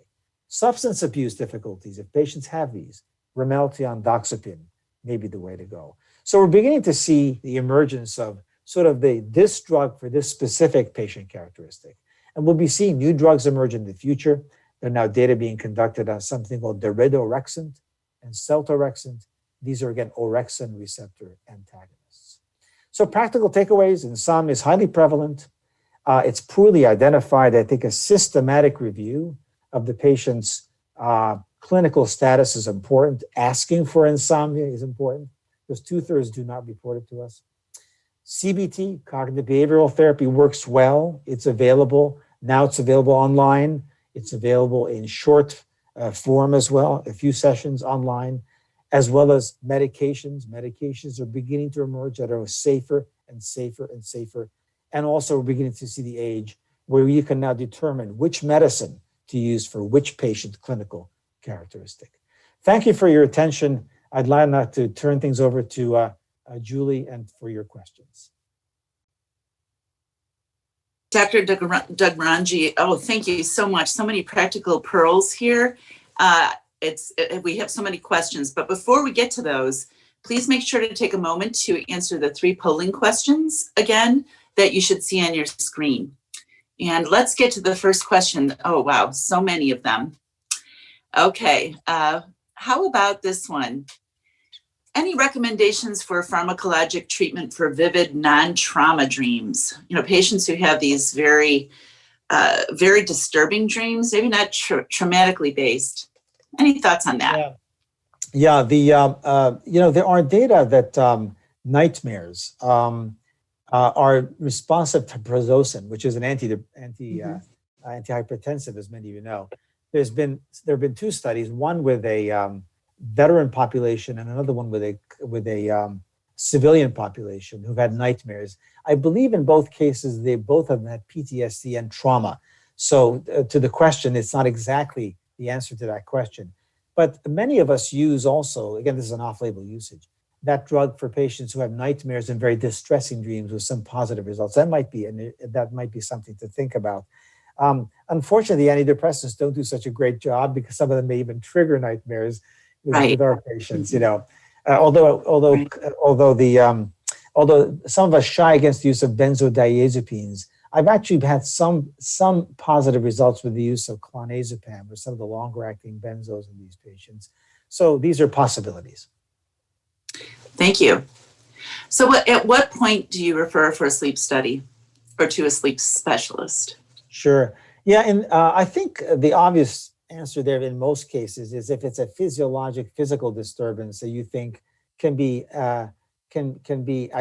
S2: Substance abuse difficulties, if patients have these, Ramelteon, doxepin, may be the way to go. So we're beginning to see the emergence of sort of this drug for this specific patient characteristic. And we'll be seeing new drugs emerge in the future. There are now data being conducted on something called daridorexant and seltorexant. These are, again, orexin receptor antagonists. So practical takeaways: insomnia is highly prevalent. It's poorly identified. I think a systematic review of the patient's clinical status is important. Asking for insomnia is important, because 2/3 do not report it to us. CBT, cognitive behavioral therapy, works well. It's available. Now it's available online. It's available in short form as well, a few sessions online, as well as medications. Medications are beginning to emerge that are safer and safer and safer. And also we're beginning to see the age where you can now determine which medicine to use for which patient clinical characteristic. Thank you for your attention. I'd like now to turn things over to Julie and for your questions.
S1: Dr. Dugranji, oh, thank you so much. So many practical pearls here. We have so many questions, but before we get to those, please make sure to take a moment to answer the 3 polling questions again that you should see on your screen. And let's get to the first question. Oh, wow, so many of them. Okay, how about this one? Any recommendations for pharmacologic treatment for vivid non-trauma dreams? You know, patients who have these very disturbing dreams, maybe not traumatically based. Any thoughts on that?
S2: Yeah. There are data that nightmares are responsive to prazosin, which is an antihypertensive, as many of you know. There have been 2 studies, one with a veteran population and another one with a civilian population who've had nightmares. I believe in both cases they both have had PTSD and trauma. So to the question, it's not exactly the answer to that question. But many of us use also, again, this is an off-label usage, that drug for patients who have nightmares and very distressing dreams with some positive results. That might be something to think about. Unfortunately, the antidepressants don't do such a great job because some of them may even trigger nightmares with our patients. You know, although some of us shy against the use of benzodiazepines, I've actually had some positive results with the use of clonazepam or some of the longer-acting benzos in these patients. So these are possibilities.
S1: Thank you. So at what point do you refer for a sleep study or to a sleep specialist?
S2: Sure. Yeah, and I think the obvious answer there in most cases is if it's a physical disturbance that you think can be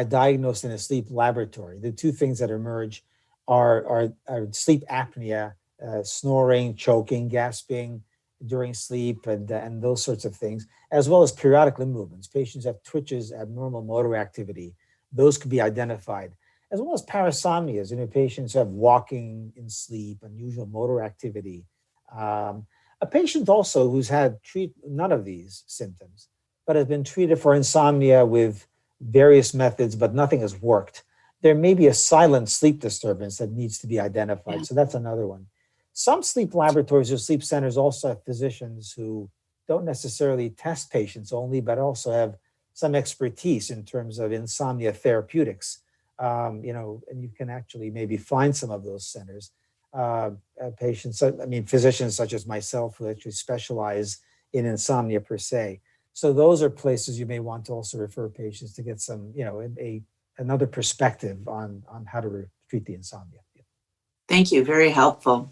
S2: diagnosed in a sleep laboratory. The 2 things that emerge are sleep apnea, snoring, choking, gasping during sleep, and those sorts of things, as well as periodic limb movements. Patients have twitches, abnormal motor activity. Those could be identified, as well as parasomnias. You know, patients have walking in sleep, unusual motor activity. A patient also who's had none of these symptoms, but has been treated for insomnia with various methods, but nothing has worked. There may be a silent sleep disturbance that needs to be identified. So that's another one. Some sleep laboratories or sleep centers also have physicians who don't necessarily test patients only, but also have some expertise in terms of insomnia therapeutics. And you can actually maybe find some of those centers. Physicians such as myself who actually specialize in insomnia per se. So those are places you may want to also refer patients to get some, another perspective on how to treat the insomnia.
S1: Thank you. Very helpful.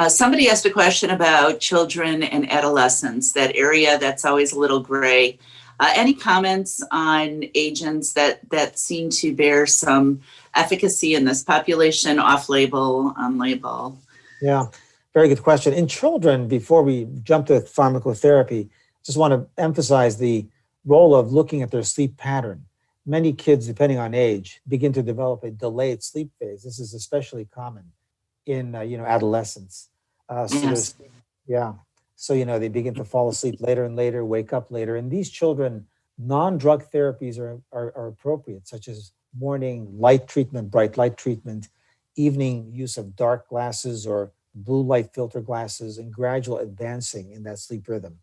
S1: Somebody asked a question about children and adolescents, that area that's always a little gray. Any comments on agents that seem to bear some efficacy in this population, off-label, on-label?
S2: Yeah, very good question. In children, before we jump to pharmacotherapy, just want to emphasize the role of looking at their sleep pattern. Many kids, depending on age, begin to develop a delayed sleep phase. This is especially common in adolescence.
S1: Yes.
S2: So they begin to fall asleep later and later, wake up later. And these children, non-drug therapies are appropriate, such as morning light treatment, bright light treatment, evening use of dark glasses or blue light filter glasses, and gradual advancing in that sleep rhythm.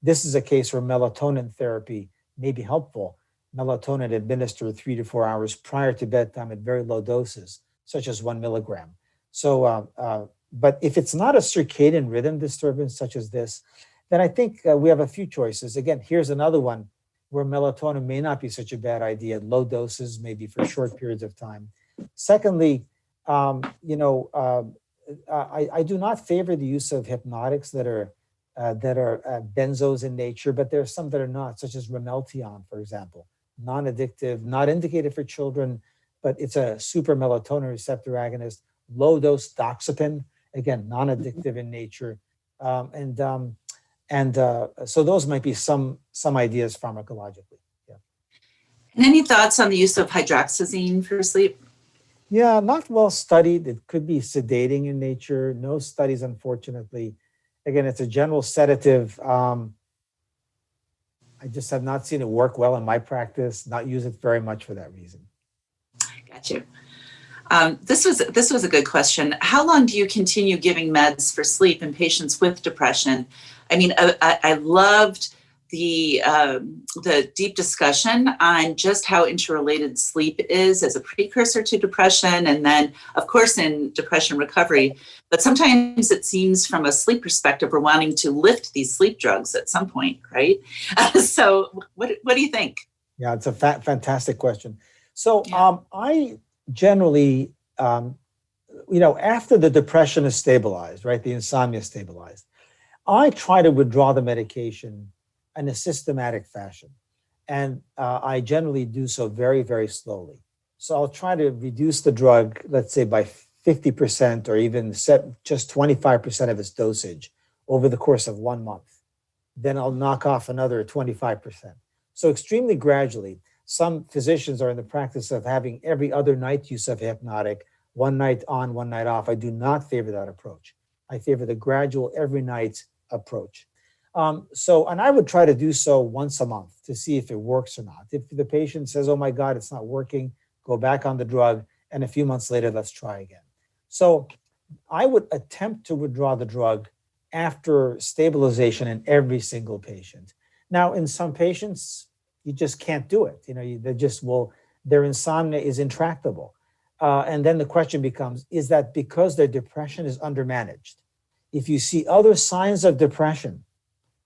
S2: This is a case where melatonin therapy may be helpful. Melatonin administered 3 to 4 hours prior to bedtime at very low doses, such as 1 milligram. So, but if it's not a circadian rhythm disturbance such as this, then I think we have a few choices. Again, here's another one where melatonin may not be such a bad idea at low doses, maybe for short periods of time. Secondly, I do not favor the use of hypnotics that are benzos in nature, but there are some that are not, such as Ramelteon, for example, non-addictive, not indicated for children, but it's a super melatonin receptor agonist. Low dose doxepin, again, non-addictive in nature, so those might be some ideas pharmacologically. Yeah.
S1: And any thoughts on the use of hydroxyzine for sleep?
S2: Yeah, not well studied. It could be sedating in nature. No studies, unfortunately. Again, it's a general sedative. I just have not seen it work well in my practice, not use it very much for that reason.
S1: Got you. This was a good question. How long do you continue giving meds for sleep in patients with depression? I mean, I loved the deep discussion on just how interrelated sleep is as a precursor to depression, and then, of course, in depression recovery. But sometimes it seems, from a sleep perspective, we're wanting to lift these sleep drugs at some point, right? So, what do you think?
S2: Yeah, it's a fantastic question. So, I generally, after the depression is stabilized, right, the insomnia is stabilized, I try to withdraw the medication in a systematic fashion. And I generally do so very, very slowly. So I'll try to reduce the drug, let's say by 50%, or even set just 25% of its dosage over the course of 1 month. Then I'll knock off another 25%. So extremely gradually. Some physicians are in the practice of having every other night use of hypnotic, 1 night on, 1 night off. I do not favor that approach. I favor the gradual every night approach. And I would try to do so once a month to see if it works or not. If the patient says, oh my God, it's not working, go back on the drug, and a few months later, let's try again. So I would attempt to withdraw the drug after stabilization in every single patient. Now, in some patients, you just can't do it. Their insomnia is intractable. And then the question becomes, is that because their depression is undermanaged? If you see other signs of depression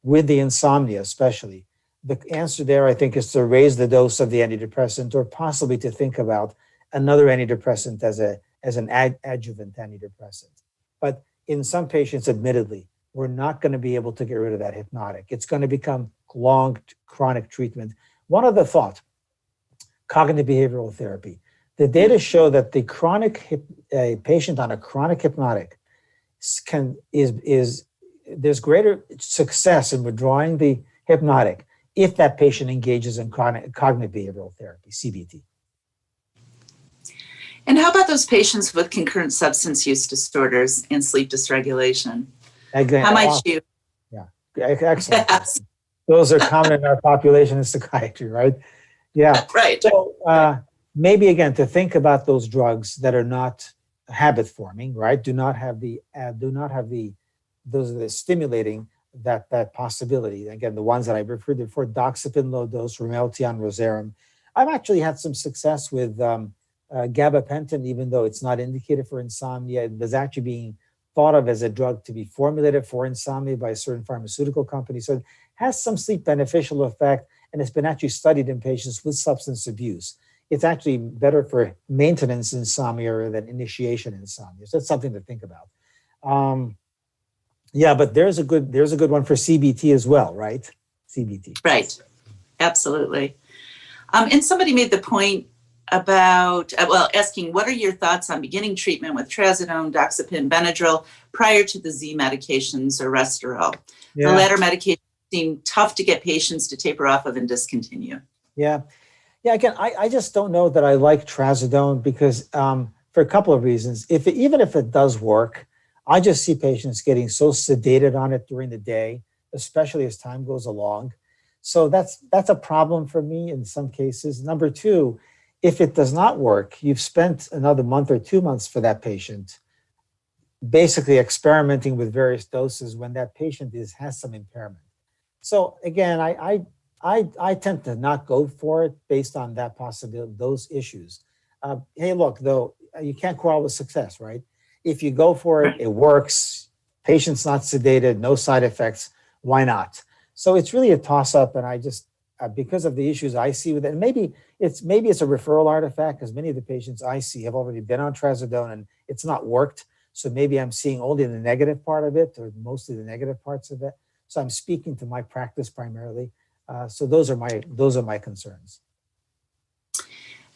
S2: with the insomnia especially, the answer there, I think, is to raise the dose of the antidepressant, or possibly to think about another antidepressant as an adjuvant antidepressant. But in some patients, admittedly, we're not going to be able to get rid of that hypnotic. It's going to become long, chronic treatment. One other thought, cognitive behavioral therapy. The data show that the patient on a chronic hypnotic there's greater success in withdrawing the hypnotic if that patient engages in cognitive behavioral therapy, CBT.
S1: And how about those patients with concurrent substance use disorders and sleep dysregulation?
S2: Again,
S1: how might you?
S2: Yeah, excellent.
S1: Yes.
S2: Those are common in our population in psychiatry, right? Yeah.
S1: Right.
S2: So maybe, again, to think about those drugs that are not habit forming, right? Those are the stimulating that possibility. Again, the ones that I referred to before, doxepin low dose, Ramelteon, Rosarum. I've actually had some success with gabapentin, even though it's not indicated for insomnia. It was actually being thought of as a drug to be formulated for insomnia by a certain pharmaceutical company. So it has some sleep beneficial effect, and it's been actually studied in patients with substance abuse. It's actually better for maintenance insomnia than initiation insomnia. So that's something to think about. But there's a good one for CBT as well, right? CBT.
S1: Right. Absolutely. And somebody made the point about, asking, what are your thoughts on beginning treatment with trazodone, doxepin, Benadryl prior to the Z medications or Restorol? Yeah. The latter medications seem tough to get patients to taper off of and discontinue.
S2: Yeah. Again, I just don't know that I like trazodone because for a couple of reasons. Even if it does work, I just see patients getting so sedated on it during the day, especially as time goes along. So that's a problem for me in some cases. Number two, if it does not work, you've spent another month or 2 months for that patient, basically experimenting with various doses when that patient has some impairment. So again, I I tend to not go for it based on that possibility, those issues. Hey, look, though, you can't quarrel with success, right? If you go for it, it works, patient's not sedated, no side effects, why not? So it's really a toss-up, and I just, because of the issues I see with it, and maybe it's a referral artifact, because many of the patients I see have already been on trazodone and it's not worked. So maybe I'm seeing only the negative part of it, or mostly the negative parts of it. So I'm speaking to my practice primarily. So those are my concerns.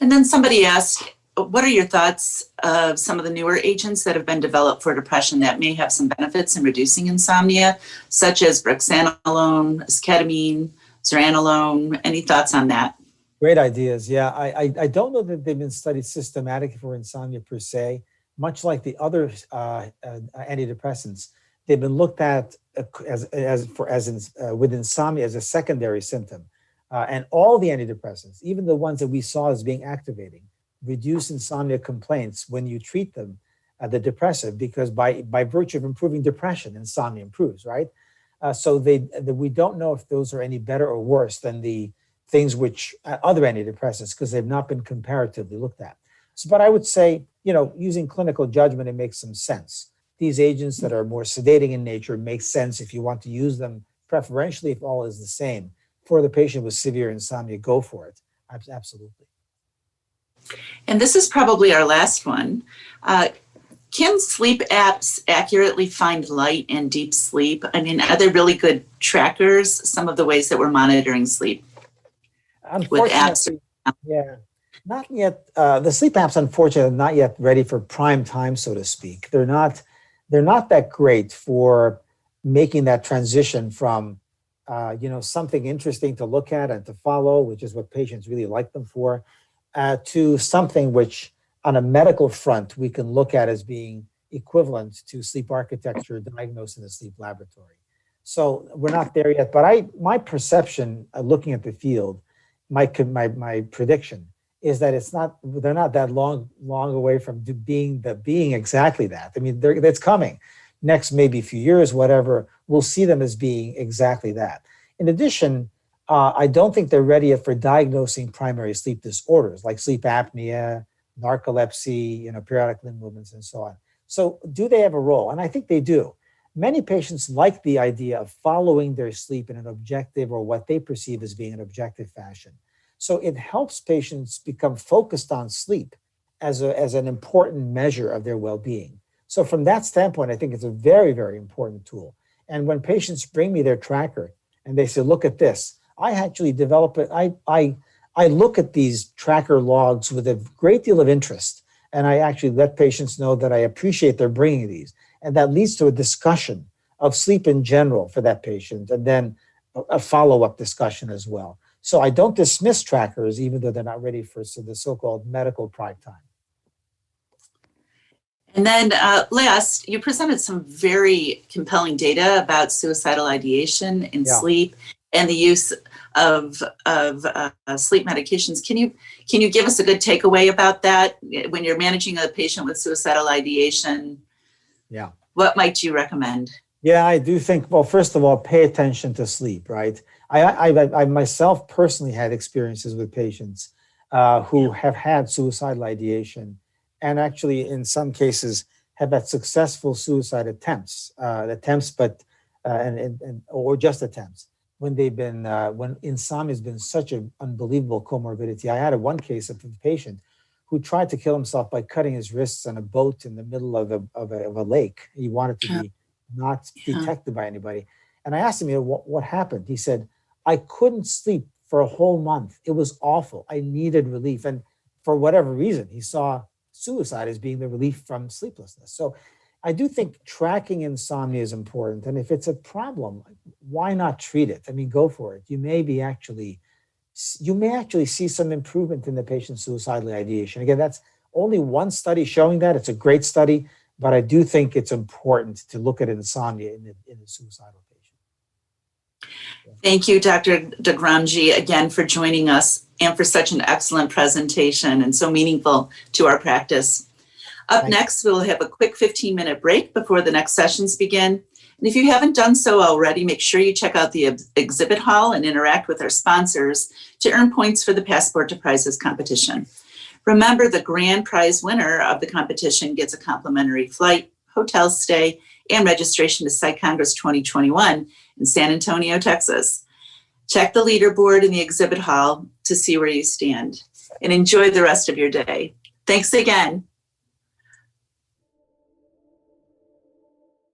S1: And then somebody asked, what are your thoughts of some of the newer agents that have been developed for depression that may have some benefits in reducing insomnia, such as brexanolone, esketamine, zuranolone? Any thoughts on that?
S2: Great ideas. Yeah, I don't know that they've been studied systematically for insomnia per se. Much like the other antidepressants, they've been looked at with insomnia as a secondary symptom. And all the antidepressants, even the ones that we saw as being activating, reduce insomnia complaints when you treat them, the depressive, because by virtue of improving depression, insomnia improves, right? So we don't know if those are any better or worse than the things which other antidepressants, because they've not been comparatively looked at. So, but I would say, using clinical judgment, it makes some sense. These agents that are more sedating in nature make sense if you want to use them, preferentially if all is the same. For the patient with severe insomnia, go for it. Absolutely.
S1: And this is probably our last one. Can sleep apps accurately find light and deep sleep? I mean, are they really good trackers, some of the ways that we're monitoring sleep with apps?
S2: Yeah, not yet. The sleep apps, unfortunately, are not yet ready for prime time, so to speak. They're not that great for making that transition from something interesting to look at and to follow, which is what patients really like them for, to something which on a medical front we can look at as being equivalent to sleep architecture diagnosed in the sleep laboratory. So we're not there yet, but my perception looking at the field, my prediction is that they're not that long away from being exactly that. I mean, that's coming. Next, maybe a few years, whatever, we'll see them as being exactly that. In addition, I don't think they're ready yet for diagnosing primary sleep disorders like sleep apnea, narcolepsy, periodic limb movements, and so on. So do they have a role? And I think they do. Many patients like the idea of following their sleep in an objective or what they perceive as being an objective fashion. So it helps patients become focused on sleep as an important measure of their well-being. So from that standpoint, I think it's a very, very important tool. And when patients bring me their tracker and they say, look at this, I actually develop it. I look at these tracker logs with a great deal of interest. And I actually let patients know that I appreciate their bringing these. And that leads to a discussion of sleep in general for that patient, and then a follow-up discussion as well. So I don't dismiss trackers, even though they're not ready for the so-called medical prime time.
S1: And then last, you presented some very compelling data about suicidal ideation in sleep and the use of sleep medications. Can you give us a good takeaway about that when you're managing a patient with suicidal ideation?
S2: Yeah.
S1: What might you recommend?
S2: Yeah, I do think, well, first of all, pay attention to sleep, right? I myself personally had experiences with patients who have had suicidal ideation, and actually in some cases have had successful suicide attempts, or just attempts when when insomnia has been such an unbelievable comorbidity. I had one case of a patient who tried to kill himself by cutting his wrists on a boat in the middle of a lake. He wanted to be not detected by anybody. And I asked him, what happened? He said, I couldn't sleep for a whole month. It was awful. I needed relief. And for whatever reason, he saw suicide as being the relief from sleeplessness. So I do think tracking insomnia is important. And if it's a problem, why not treat it? I mean, go for it. You may actually see some improvement in the patient's suicidal ideation. Again, that's only one study showing that. It's a great study, but I do think it's important to look at insomnia in a suicidal patient.
S1: Thank you, Dr. DeGramji, again for joining us and for such an excellent presentation and so meaningful to our practice. Up next, we'll have a quick 15-minute break before the next sessions begin. And if you haven't done so already, make sure you check out the exhibit hall and interact with our sponsors to earn points for the Passport to Prizes competition. Remember, the grand prize winner of the competition gets a complimentary flight, hotel stay, and registration to Psych Congress 2021 in San Antonio, Texas. Check the leaderboard in the exhibit hall to see where you stand, and enjoy the rest of your day. Thanks again.